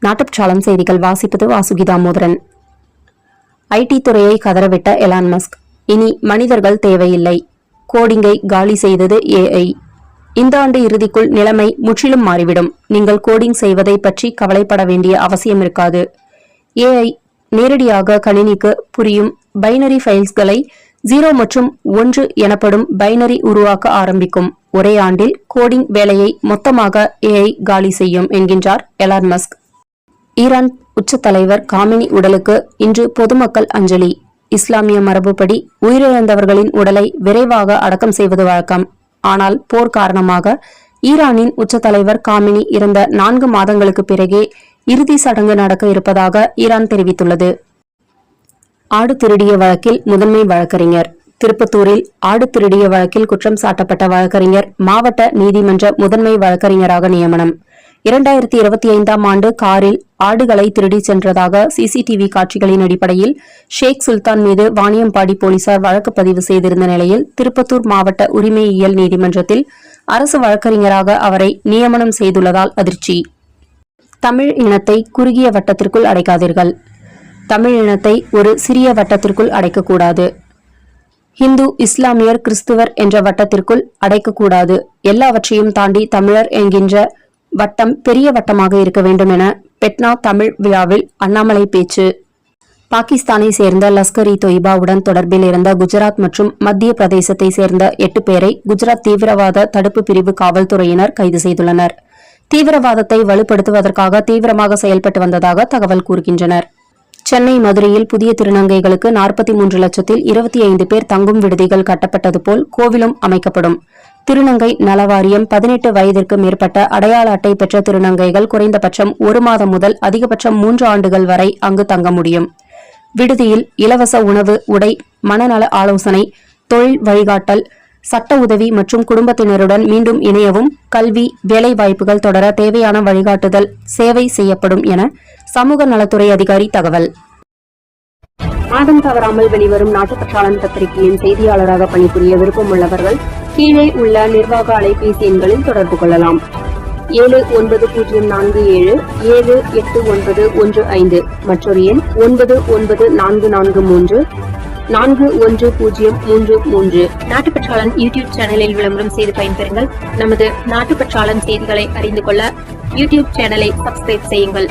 நாட்டுப்பற்றாளன் செய்திகள் வாசிப்பது வாசுகி தாமோதரன். ஐடி துறையை கதறவிட்ட எலான் மஸ்க். இனி மனிதர்கள் தேவையில்லை. கோடிங்கை காலி செய்தது ஏஐ. இந்த ஆண்டு இறுதிக்குள் நிலைமை முற்றிலும் மாறிவிடும். நீங்கள் கோடிங் செய்வதை பற்றி கவலைப்பட வேண்டிய அவசியம் இருக்காது. ஏஐ நேரடியாக கணினிக்கு புரியும் பைனரி ஃபைல்ஸ்களை 0 மற்றும் 1 எனப்படும் பைனரி உருவாக்க ஆரம்பிக்கும். ஒரே ஆண்டில் கோடிங் வேலையை மொத்தமாக ஏஐ காலி செய்யும் என்கின்றார் எலான் மஸ்க். ஈரான் உச்ச தலைவர் காமினி உடலுக்கு இன்று பொதுமக்கள் அஞ்சலி. இஸ்லாமிய மரபுப்படி உயிரிழந்தவர்களின் உடலை விரைவாக அடக்கம் செய்வது வழக்கம். ஆனால் போர் காரணமாக ஈரானின் உச்ச தலைவர் காமினி இறந்த 4 மாதங்களுக்கு பிறகே இறுதி சடங்கு நடக்க இருப்பதாக ஈரான் தெரிவித்துள்ளது. ஆடு திருடிய வழக்கில் முதன்மை வழக்கறிஞர். திருப்பத்தூரில் ஆடு திருடிய வழக்கில் குற்றம் சாட்டப்பட்ட வழக்கறிஞர் மாவட்ட நீதிமன்ற முதன்மை வழக்கறிஞராக நியமனம். 2025ஆம் ஆண்டு காரில் ஆடுகளை திருடிச் சென்றதாக சிசிடிவி காட்சிகளின் அடிப்படையில் ஷேக் சுல்தான் மீது வாணியம்பாடி போலீசார் வழக்கு பதிவு செய்திருந்த நிலையில் திருப்பத்தூர் மாவட்ட உரிமையியல் நீதிமன்றத்தில் அரசு வழக்கறிஞராக அவரை நியமனம் செய்துள்ளதால் அதிர்ச்சி. தமிழ் இனத்தை குறுகிய வட்டத்திற்குள் அடைக்காதீர்கள். தமிழ் இனத்தை ஒரு சிறிய வட்டத்திற்குள் அடைக்கக்கூடாது. இந்து, இஸ்லாமியர், கிறிஸ்துவர் என்ற வட்டத்திற்குள் அடைக்கக்கூடாது. எல்லாவற்றையும் தாண்டி தமிழர் என்கின்ற வட்டம் பெரிய வட்டமாக இருக்க வேண்டும் என பெட்னா தமிழ் விழாவில் அண்ணாமலை பேச்சு. பாகிஸ்தானை சேர்ந்த லஷ்கர் இ தொய்பாவுடன் தொடர்பில் இருந்த குஜராத் மற்றும் மத்திய பிரதேசத்தை சேர்ந்த 8 பேரை குஜராத் தீவிரவாத தடுப்பு பிரிவு காவல்துறையினர் கைது செய்துள்ளனர். தீவிரவாதத்தை வலுப்படுத்துவதற்காக தீவிரமாக செயல்பட்டு வந்ததாக தகவல் கூறுகின்றனர். சென்னை, மதுரையில் புதிய திருநங்கைகளுக்கு 43 லட்சத்தில் 25 பேர் தங்கும் விடுதிகள் கட்டப்பட்டது போல் கோவிலும் அமைக்கப்படும். திருநங்கை நலவாரியம் 18 வயதிற்கு மேற்பட்ட அடையாள அட்டை பெற்ற திருநங்கைகள் குறைந்தபட்சம் 1 மாதம் முதல் அதிகபட்சம் 3 ஆண்டுகள் வரை அங்கு தங்க முடியும். விடுதியில் இலவச உணவு, உடை, மனநல ஆலோசனை, தொழில் வழிகாட்டல், சட்ட உதவி மற்றும் குடும்பத்தினருடன் மீண்டும் இணையவும், கல்வி, வேலை வாய்ப்புகள் தொடர தேவையான வழிகாட்டுதல் சேவை செய்யப்படும் என சமூக நலத்துறை அதிகாரி தகவல். மாதம் தவறாமல் வெளிவரும் நாட்டுப்பற்றாளன் பத்திரிகையின் செய்தியாளராக பணிபுரிய விருப்பம் உள்ளவர்கள் கீழே உள்ள நிர்வாக அலைபேசி எண்களில் தொடர்பு கொள்ளலாம். 7904778915 மற்றொரு எண் 9944341033. நாட்டுப்பற்றாளன் யூடியூப் சேனலில் விளம்பரம் செய்து பயன்பெறுங்கள். நமது நாட்டுப்பற்றாளன் செய்திகளை அறிந்து கொள்ள யூடியூப் சேனலை சப்ஸ்கிரைப் செய்யுங்கள்.